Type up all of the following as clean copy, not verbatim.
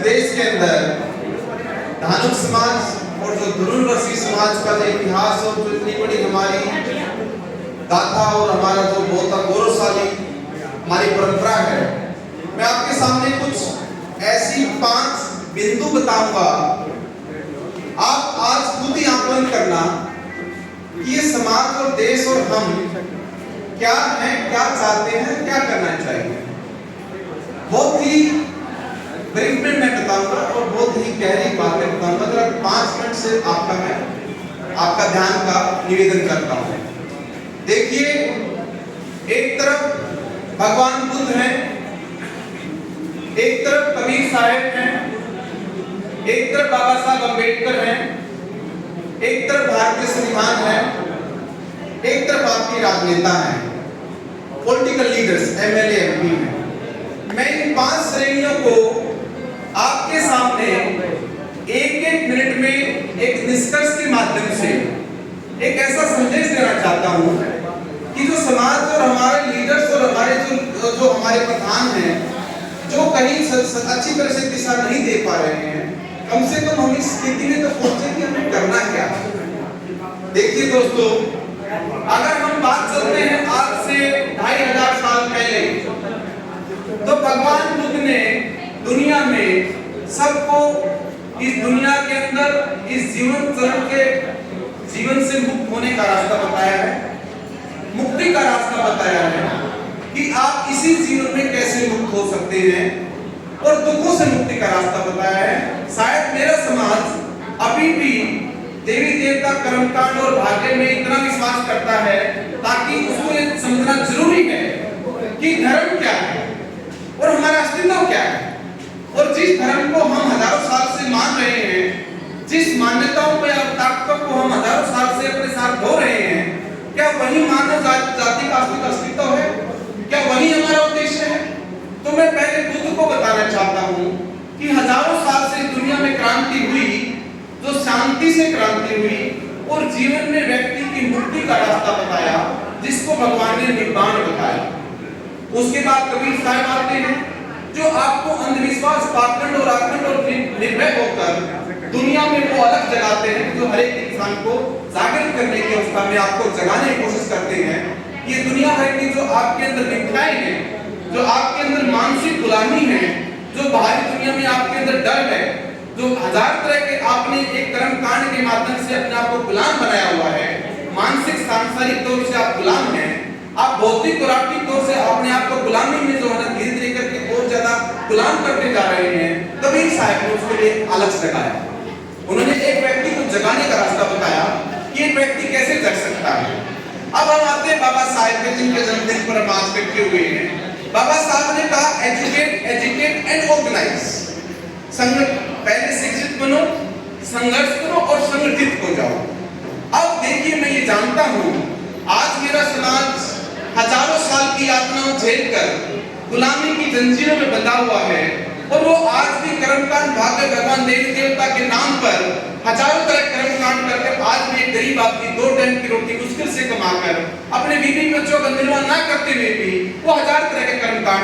देश के अंदर धानुक समाज और जो धनुर्वशी समाज का जो इतिहास और जो इतनी बड़ी हमारी गाथा और हमारा जो बहुत गौरवशाली हमारी परंपरा है, मैं आपके सामने कुछ ऐसी 5 बिंदु बताऊंगा। आप आज खुद ही आकलन करना कि ये समाज और देश और हम क्या हैं, क्या चाहते हैं, क्या करना चाहिए। बहुत ही ब्रीफ में मैं बताऊंगा और बहुत ही गहरी बातें बताऊंगा। अगर 5 मिनट से आपका ध्यान का निवेदन करता हूं। देखिए, एक तरफ भगवान बुद्ध हैं, एक तरफ कबीर साहब हैं, एक तरफ बाबा साहब अम्बेडकर हैं, एक तरफ भारतीय संविधान है, एक तरफ आपके राजनेता हैं, पॉलिटिकल लीडर्स, एमएलए, एमपी हैं। मैं इन 5 श्रेणियों को आपके सामने एक मिनट में एक निष्कर्ष के माध्यम से एक ऐसा संदेश देना चाहता हूं कि जो समाज और हमारे लीडर्स और हमारे जो हमारे प्रधान हैं, जो कहीं अच्छी तरह से दिशा नहीं दे पा रहे हैं, कम से कम हम इस स्थिति में तो पहुंचे कि हमें करना क्या। देखिए दोस्तों, अगर हम बात करते हैं आज से 2500 साल पहले, तो भगवान बुद्ध ने दुनिया में सबको इस दुनिया के अंदर इस जीवन से मुक्त होने का रास्ता बताया है, मुक्ति का रास्ता बताया है कि आप इसी जीवन में कैसे मुक्त हो सकते हैं, और दुखों से मुक्ति का रास्ता बताया है। शायद मेरा समाज अभी भी देवी देवता, कर्मकांड और भाग्य में इतना विश्वास करता है ताकि उसको ये समझना जरूरी है कि धर्म क्या है और हमारा अस्तित्व क्या है। और जिस धर्म को हम हजारों साल से मान रहे हैं, जिस मान्यताओं को या ताकतों को हम हजारों साल से अपने साथ ढो रहे हैं, क्या वही मानव जाति का अस्तित्व है? क्या वही हमारा उद्देश्य है? तो मैं पहले बुद्ध को बताना चाहता हूँ कि हजारों साल से दुनिया में क्रांति हुई, जो शांति से क्रांति हुई और जीवन में व्यक्ति की मुक्ति का रास्ता बताया, जिसको भगवान ने निब्बाण बताया। उसके बाद कबीर साहब आते हैं, जो आपको अंधविश्वास, पाखंड और आखंड और निर्भय होकर दुनिया में वो अलग जगाते हैं, जो हर एक इंसान को जागृत करने की अवस्था में आपको जगाने की कोशिश करते हैं। ये दुनिया भर की जो आपके अंदर मिथ्याएं हैं, जो आपके अंदर मानसिक गुलामी है, जो बाहरी दुनिया में आपके अंदर डर है, जो हजार तरह के आपने एक कर्म कांड के माध्यम से अपने आप को गुलाम बनाया हुआ है, मानसिक सांसारिक तौर से आप गुलाम हैं, आप भौतिक और आर्थिक तौर से अपने आप को गुलामी में जो है ना धीरे धीरे करके और ज्यादा गुलाम करते जा रहे हैं। कबीर साहब ने उसके लिए अलग जगाया। उन्होंने एक व्यक्ति को जगाने का रास्ता बताया कि एक व्यक्ति कैसे जग सकता है। अब हम आते हैं बाबा साहब के, जिनके जन्मदिन पर हम आज बैठे हुए हैं। बाबा साहब ने कहा, एजुकेट एंड ऑर्गेनाइज। पहले शिक्षित बनो, संघर्ष करो और संगठित हो जाओ। अब देखिए, मैं ये जानता हूँ आज मेरा समाज हजारों साल की यातनाओं झेलकर गुलामी की जंजीरों में बंधा हुआ है, और वो आज भी कर्मकांड, भाग्य, भगवान, देवी देवता के नाम पर हजारों तरह कर्मकांड करके आज भी एक गरीब आदमी 2 टाइम की रोटी मुश्किल से कमाकर अपने बीवी बच्चों का निर्वाह ना करते हुए भी वो हजार तरह के कर्मकांड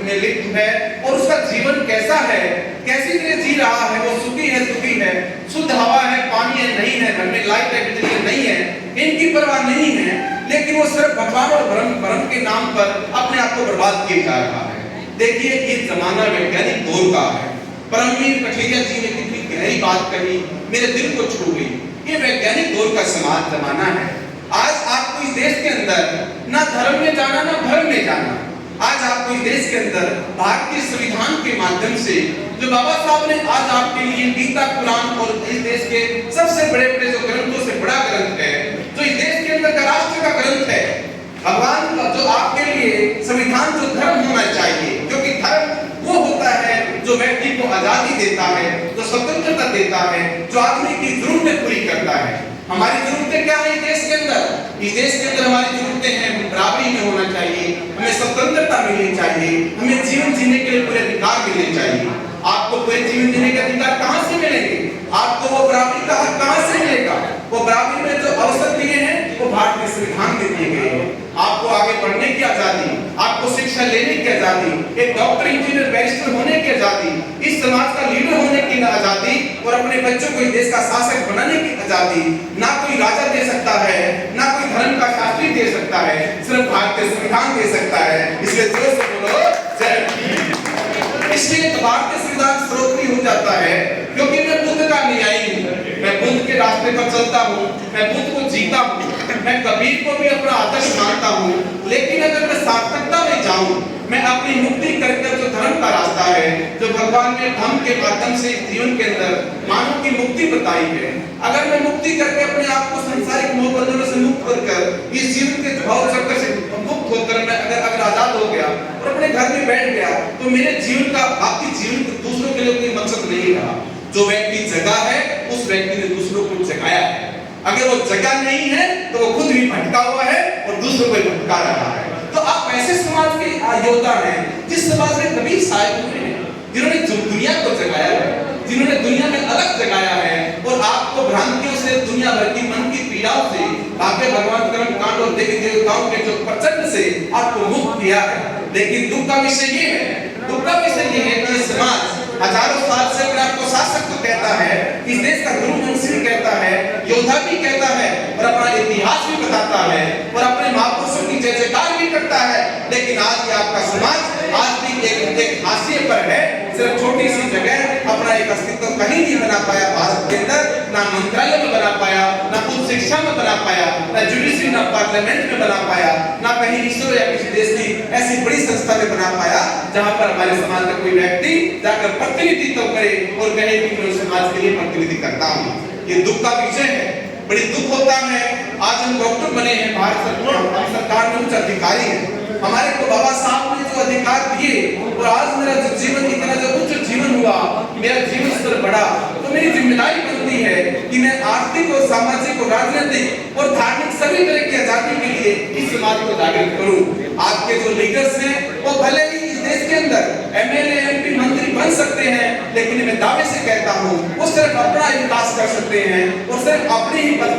में लिप्त है। और उसका जीवन कैसा है, कैसी तरह जी रहा है, वो सुखी है, दुखी है, शुद्ध हवा है, पानी है, नहीं है, घर में लाइट है, बिजली नहीं है, इनकी परवाह नहीं है, लेकिन वो सिर्फ भगवान और भ्रम के नाम पर अपने आप को बर्बाद किया जा रहा है। देखिए, ये जमाना वैज्ञानिक दौर का है। परमवीर कठेरिया जी ने कितनी गहरी बात कही, मेरे दिल को छू गई। ये वैज्ञानिक दौर का समाज जमाना है। आज आपको इस देश के अंदर ना धर्म में जाना, ना भ्रम में जाना। आज आपको इस देश के अंदर भारतीय संविधान के माध्यम से, जो बाबा साहब ने आज आपके लिए गीता, कुरान और इस देश के सबसे बड़े बड़े जो ग्रंथों से बड़ा ग्रंथ है, जो इस देश के अंदर का राष्ट्र का ग्रंथ है, भगवान का जो आपके लिए संविधान, जो धर्म होना चाहिए, क्योंकि धर्म वो होता है जो व्यक्ति को आजादी देता है, जो स्वतंत्रता देता है, जो आदमी की जरूरतें पूरी करता है। हमारी जरूरतें क्या है इस देश के अंदर? इस देश के अंदर हमारी जरूरतें हैं, बराबरी में होना चाहिए, हमें स्वतंत्रता मिलनी चाहिए, हमें जीवन जीने के लिए पूरे अधिकार मिलने चाहिए। आपको पूरे जीवन जीने के अधिकार कहां से मिलेंगे? आपको वो बराबरी का हक कहां से मिलेगा? वो बराबरी में जो अवसर दिए हैं वो भारतीय संविधान में दिए गए हैं। आपको आगे बढ़ने की आजादी, आपको शिक्षा लेने की आजादी, एक डॉक्टर, इंजीनियर, बैरिस्टर होने की आजादी, इस समाज का लीडर होने की आजादी और अपने बच्चों को इस देश का शासक बनाने की आजादी ना कोई राजा दे सकता है, ना कोई धर्म का शास्त्री दे सकता है, सिर्फ भारतीय संविधान दे सकता है। इसलिए जोर से बोलो जय भीम। इसलिए भारतीय संविधान सर्वोपरि हो जाता है क्योंकि मैं बुद्ध का अनुयायी हूँ, मैं बुद्ध के रास्ते पर चलता हूँ, मैं बुद्ध को जीता हूँ, मैं कबीर को भी अपना आदर्श मानता हूँ। लेकिन अगर मैं सार्थकता में जाऊं, मैं अपनी मुक्ति करके जो धर्म का रास्ता है, जो भगवान ने धर्म के माध्यम से जीवन के अंदर मानव की मुक्ति बताई है, अगर मैं मुक्ति करके अपने आप को संसारिक मोह बंधनों से मुक्त कर इस जीवन के भाव चक्कर से मुक्त होकर मैं अगर आजाद हो गया और अपने घर में बैठ गया, तो मेरे जीवन का बाकी जीवन दूसरों के लिए कोई मकसद नहीं रहा। जो व्यक्ति जगा है उस व्यक्ति ने दूसरों को जगाया है। अगर वो जगह नहीं है तो वो खुद भी भटका हुआ है और दूसरों को भटका रहा है। तो आप ऐसे समाज के योद्धा हैं जिस समाज में कभी शायद हुए हैं, जिन्होंने दुनिया को जगाया है, जिन्होंने दुनिया में अलग जगाया है और आपको भ्रांतियों से, दुनिया भर की मन की पीड़ाओं से, भाग्य भगवान कर्म कांड और देवी देवताओं के जो प्रचंड से आपको मुक्त किया है। लेकिन दुख का विषय ये है, दुख का विषय ये है कि समाज हजारों साल से अपने आपको शासक तो कहता है, इस देश का गुरु वंशी कहता है, योद्धा भी कहता है और अपना इतिहास भी बताता है और अपने महापुरुषों की जय जयकार भी करता है। लेकिन आज ये आपका समाज आज भी एक हाशिए पर है, सिर्फ छोटी सी जगह अपना एक अस्तित्व कहीं नहीं बना पाया भारत के अंदर, ना मंत्रालय में बना पाया, ना उच्च शिक्षा में बना पाया, ना जुडिशरी, ना पार्लियामेंट में बना पाया, ना कहीं इसरो या किसी देश की ऐसी बड़ी संस्था में बना पाया जहां पर हमारे समाज का कोई व्यक्ति जाकर प्रतिनिधित्व करे और कहे कि मैं समाज के लिए प्रतिनिधि करता हूँ। ये दुख का विषय है, बड़ी दुख होता है। आज हम डॉक्टर बने हैं, भारत सरकार में उच्च अधिकारी हैं, हमारे को बाबा साहब ने जो अधिकार दिए और आज मेरा जो जीवन इतना जो उच्च जीवन हुआ, मेरा जीवन स्तर बढ़ा, तो मेरी जिम्मेदारी बनती है कि मैं आर्थिक और सामाजिक और राजनीतिक और धार्मिक सभी तरह की आजादी के लिए इस समाज को जागृत करूं। आपके जो लीडर्स हैं वो भले ही इस देश के अंदर एमएलए, एमपी, मंत्री बन सकते हैं, लेकिन मैं दावे से कहता हूं वो सिर्फ अपना विकास कर सकते हैं और सिर्फ अपने ही पद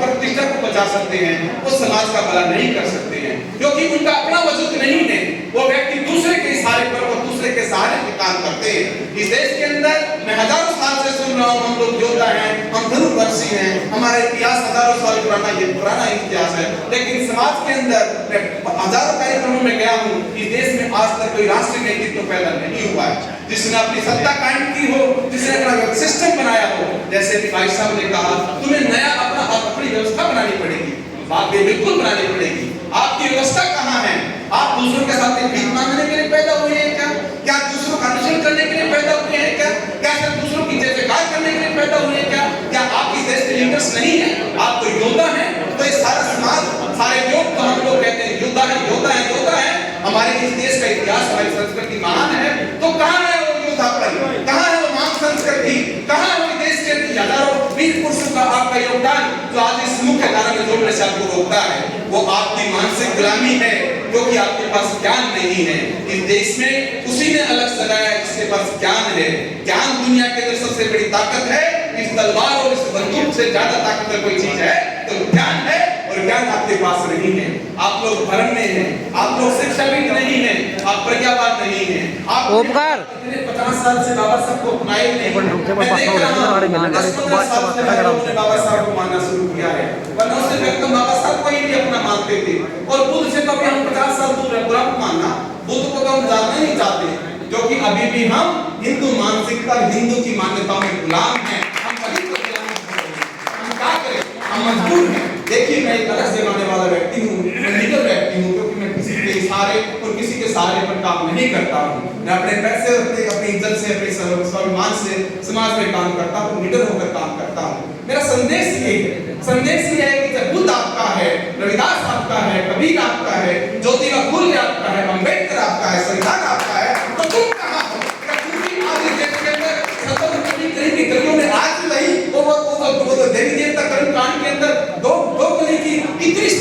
प्रतिष्ठा को बचा सकते हैं, वो समाज का भला नहीं कर सकते हैं क्योंकि उनका अपना वजूद नहीं है। वो व्यक्ति दूसरे के इशारे पर और दूसरे के सहारे पे काम करते हैं। इस देश के अंदर मैं हजारों साल से सुन रहा हूँ, हम लोग योद्धा हैं, हम ध्रुवदर्शी हैं, हमारा इतिहास हजारों साल पुराना, ये पुराना इतिहास है। लेकिन समाज के अंदर मैं हजारों कार्यक्रमों में गया हूँ, इस देश में आज तक कोई राष्ट्रीय नेतृत्व पैदा नहीं हुआ है जिसने अपनी सत्ता कायम की हो, जिसने अपना सिस्टम बनाया हो। जैसे कि भाई साहब ने कहा, तुम्हें नया अपनी व्यवस्था बनानी पड़ेगी, बात बिल्कुल बनानी पड़ेगी। आपकी व्यवस्था कहाँ है? आप दूसरों के साथ भीख मांगने के लिए पैदा हुए हैं क्या? क्या दूसरों का अनुसरण करने के लिए पैदा हुए हैं क्या? क्या सिर्फ दूसरों की जय जयकार करने के लिए पैदा हुए हैं क्या? क्या आप इस देश के लीडर्स नहीं है? आप तो योद्धा हैं। तो ये सारा समाज, सारे योग तो हम लोग कहते हैं योद्धा है, योद्धा है, योद्धा है। हमारे इस देश का इतिहास, हमारी संस्कृति महान है, तो कहाँ है वो योद्धापन? कहाँ है वो महान संस्कृति? कहाँ है वो देश के हजारों वीर पुरुषों का आपका योगदान जो आज इस मुख्य धारा में जोड़ने से आपको रोकता है? वो आपकी मानसिक गुलामी है क्योंकि आपके पास ज्ञान नहीं है। इस देश में उसी ने अलग सजाया है जिसके पास ज्ञान है। ज्ञान दुनिया के अंदर सबसे बड़ी ताकत है। इस तलवार और इस बंदूक से ज्यादा ताकतवर कोई चीज है तो ज्ञान है, और ज्ञान आपके पास नहीं है। आप लोग भ्रम में हैं, आप लोग शिक्षाविद नहीं हैं, आप प्रज्ञावान नहीं हैं। आप 50 साल से बाबा साहब को अपनाए नहीं। मैं देख रहा हूं 10-15 साल से लोगों ने बाबा साहब को मानना शुरू किया है, वरना उससे व्यक्ति बाबा साहब को ही भी अपना मानते थे। और बुद्ध से तो हम 50 साल दूर है, बुरा मानना, बुद्ध को तो हम जानना नहीं चाहते क्योंकि अभी भी हम हिंदू मानसिकता, हिंदू की मान्यताओं में गुलाम हैं। हम कभी तो गुलाम नहीं, हम क्या करें, हम मजबूर हैं। देखिए मैं एक अलग जमाने वाला व्यक्ति हूँ, मैं लीडर व्यक्ति हूँ क्योंकि मैं किसी के इशारे और किसी के सहारे पर काम नहीं करता हूँ। मैं अपने पैसे, अपनी इज्जत से, अपने स्वाभिमान से समाज में काम करता हूँ, लीडर होकर काम करता हूँ। मेरा संदेश ये है, संदेश ये है कि जब बुद्ध आपका है, रविदास आपका है, कबीर आपका है, ज्योतिबा फुले आपका है, अम्बेडकर आपका है, संविधान आपका है, तो तुम कहाँ हो? आज इस देश के अंदर कहीं की गलियों में आज नहीं, वो देवी देवता कर्म कांड के अंदर दो गली की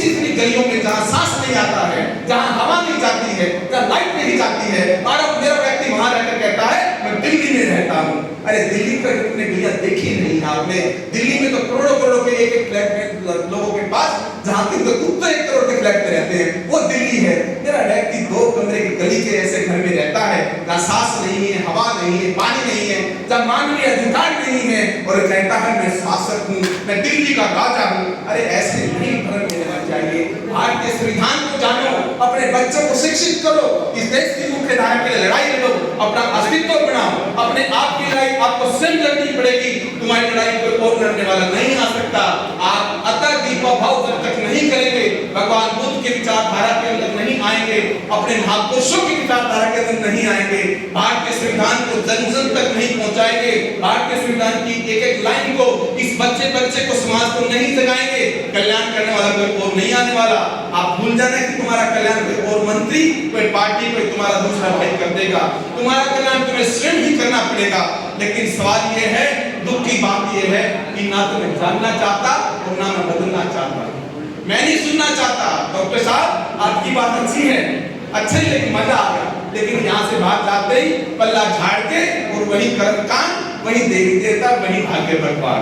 इतनी गलियों में जहाँ सांस नहीं आता है, जहाँ हवा नहीं जाती है, जहाँ लाइट नहीं जाती है, और अब मेरा व्यक्ति वहां रहकर कहता है मैं दिल्ली में रहता रहता हूँ। अरे दिल्ली का तुमने गलियां देखी नहीं आपने? दिल्ली में तो करोड़ों करोड़ों के एक एक फ्लैट में लोगों के पास, जहां तक तो खुद तो 1 करोड़ के फ्लैट में रहते हैं, वो दिल्ली है। मेरा व्यक्ति 2 कमरे की गली के ऐसे घर में रहता है, ना सांस नहीं है, हवा नहीं है, पानी नहीं है, जब मानवीय अधिकार नहीं है, और कहता है मैं शासक हूँ, मैं दिल्ली का राजा हूँ। अरे ऐसे नहीं धर्म में रहना चाहिए। भारतीय संविधान को जानो, अपने बच्चों को शिक्षित करो, इस देश की मुख्य धारा के लिए लड़ाई लड़ो, अपना अस्तित्व बनाओ, अपने आप की लड़ाई आपको स्वयं लड़नी पड़ेगी। तुम्हारी लड़ाई कोई और लड़ने वाला नहीं आ सकता। आप अतः दीपभाव जब तक नहीं करेंगे, भगवान बुद्ध के विचारधारा के अंदर नहीं आएंगे, अपने महापुरुषों की विचारधारा के अंदर नहीं आएंगे, भारतीय संविधान को जन जन तक नहीं पहुंचाएंगे, भारतीय संविधान की एक एक लाइन को, इस बच्चे बच्चे को, समाज को नहीं जगाएंगे, कल्याण करने वाला कोई और नहीं आने वाला। आप भूल जाना कि तुम्हारा कल्याण कोई और मंत्री, कोई पार्टी, कोई तुम्हारा दूसरा भाई कर देगा। तुम्हारा कल्याण तुम्हें स्वयं ही करना पड़ेगा। लेकिन सवाल ये है, दुख की बात ये है कि ना तो मैं जानना चाहता और ना मैं बदलना चाहता। मैं नहीं सुनना चाहता। डॉक्टर साहब आपकी बात अच्छी है, अच्छा ही, लेकिन मजा आ गया, लेकिन यहाँ से बात जाते ही पल्ला झाड़ के, और वही कर्म कांड, वही देवी देवता, वही भाग्य भगवान।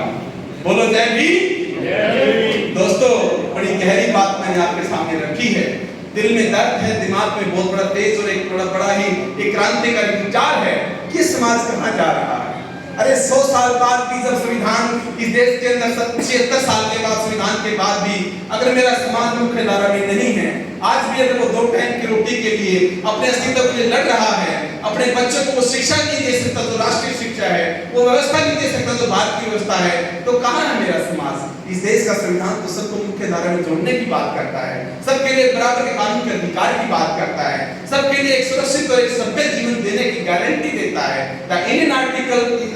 बोलो जय भीम। दोस्तों बड़ी गहरी बात मैंने आपके सामने रखी है। दिल में दर्द है, दिमाग में बहुत बड़ा तेज और एक बड़ा ही एक क्रांतिकारी विचार है कि समाज कहाँ जा रहा है। अरे 100 साल बाद भी जब संविधान इस देश के अंदर 76 साल के बाद संविधान के बाद भी अगर मेरा समाज मुख्य धारा में नहीं है, आज भी अगर वो 2 टाइम की रोटी के लिए, अपने अस्तित्व के लिए लड़ रहा है, अपने बच्चों को वो शिक्षा नहीं दे सकता जो राष्ट्रीय शिक्षा है, वो व्यवस्था नहीं दे सकता जो भारत की व्यवस्था है, तो कहाँ है मेरा समाज? इस देश का संविधान तो सबको मुख्य धारा में जोड़ने की बात करता है, सबके लिए बराबर के कानून के अधिकार की बात करता है, सबके लिए एक सुरक्षित और एक सभ्य जीवन देने की गारंटी देता है।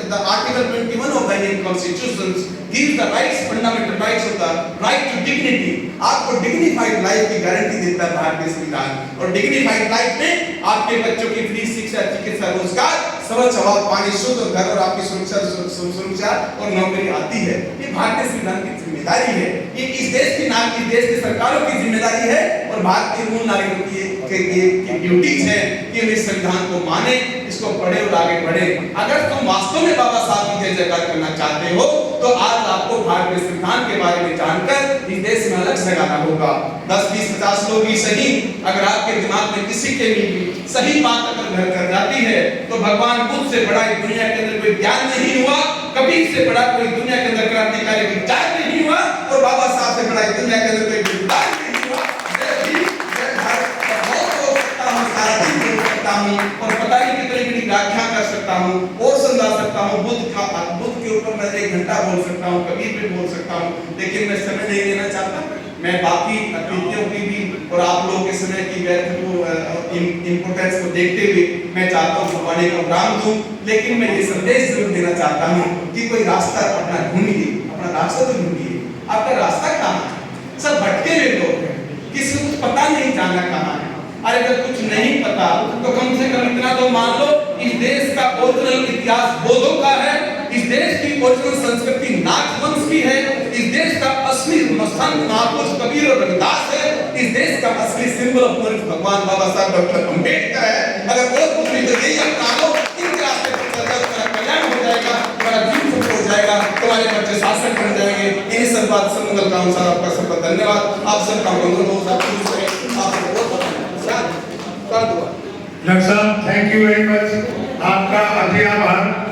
The Article 21 of the Indian Constitution gives the rights, fundamental rights of the right to dignity। आपको डिग्निफाइड लाइफ की गारंटी देता है भारतीय संविधान, और डिग्निफाइड लाइफ में आपके बच्चों की फ्री शिक्षा, चिकित्सा, रोजगार, स्वच्छ हवा, पानी, शुद्ध घर और आपकी सुरक्षा और नौकरी आती है। ये भारतीय संविधान की जिम्मेदारी है, ये इस देश की इस देश की सरकारों की जिम्मेदारी है, और भारतीय मूल नागरिकों की ड्यूटीज है कि हम इस संविधान को माने, इसको पढ़े और आगे बढ़े। अगर तुम वास्तव में बाबा साहब की जय जयकार करना चाहते हो, तो आज आपको भारतीय संविधान के बारे में जानकर इस देश में अलग लगाना होगा। 10, 20, 50 लोग ही सही, अगर आपके दिमाग में किसी के भी सही बात अगर घर कर जाती है, तो भगवान बुद्ध से बड़ा इस दुनिया के अंदर कोई ज्ञान नहीं हुआ, कबीर से बड़ा कोई दुनिया के अंदर क्रांतिकारी विचार नहीं हुआ, और बाबा साहब से बड़ा इस दुनिया के अंदर कोई विचार नहीं हुआ। और पता नहीं कितनी बड़ी व्याख्या कर सकता हूँ और समझा सकता हूँ, बुद्ध के ऊपर मैं 1 घंटा बोल सकता हूँ, कबीर पे बोल सकता हूँ, लेकिन मैं समय नहीं देना चाहता। मैं बाकी अतिथियों की भी और आप लोगों के समय की व्यर्थ को इम्पोर्टेंस को देखते हुए मैं चाहता हूँ भगवान को विराम दूं, लेकिन मैं ये संदेश जरूर देना चाहता हूँ कि कोई रास्ता अपना ढूंढिए, अपना रास्ता तो ढूंढिए। आपका रास्ता कहाँ है? सब भटके हुए लोग हैं, किसी को कुछ पता नहीं जाना कहाँ है। अरे अगर कुछ नहीं पता तो कम से कम इतना तो मान लो, इस देश का ओरिजिनल इतिहास बौद्धों का है, इस देश की ओरिजिनल संस्कृति नाथ वंश की है, इस देश का असली संत महापुरुष कबीर और रविदास है, इस देश का असली सिंबल ऑफ भगवान बाबा साहब डॉक्टर अम्बेडकर है। अगर वो कुछ नहीं तो यही अपना लो, इन रास्ते पर चलकर तुम्हारा कल्याण हो जाएगा, तुम्हारा जीवन सफल हो जाएगा, तुम्हारे बच्चे शासक बन जाएंगे। इन्हीं सब बात सब मंगल का अनुसार आपका सबका धन्यवाद। आप सबका मंगल हो, आप बहुत डॉक्टर साहब थैंक यू वेरी मच, आपका अभी आभार।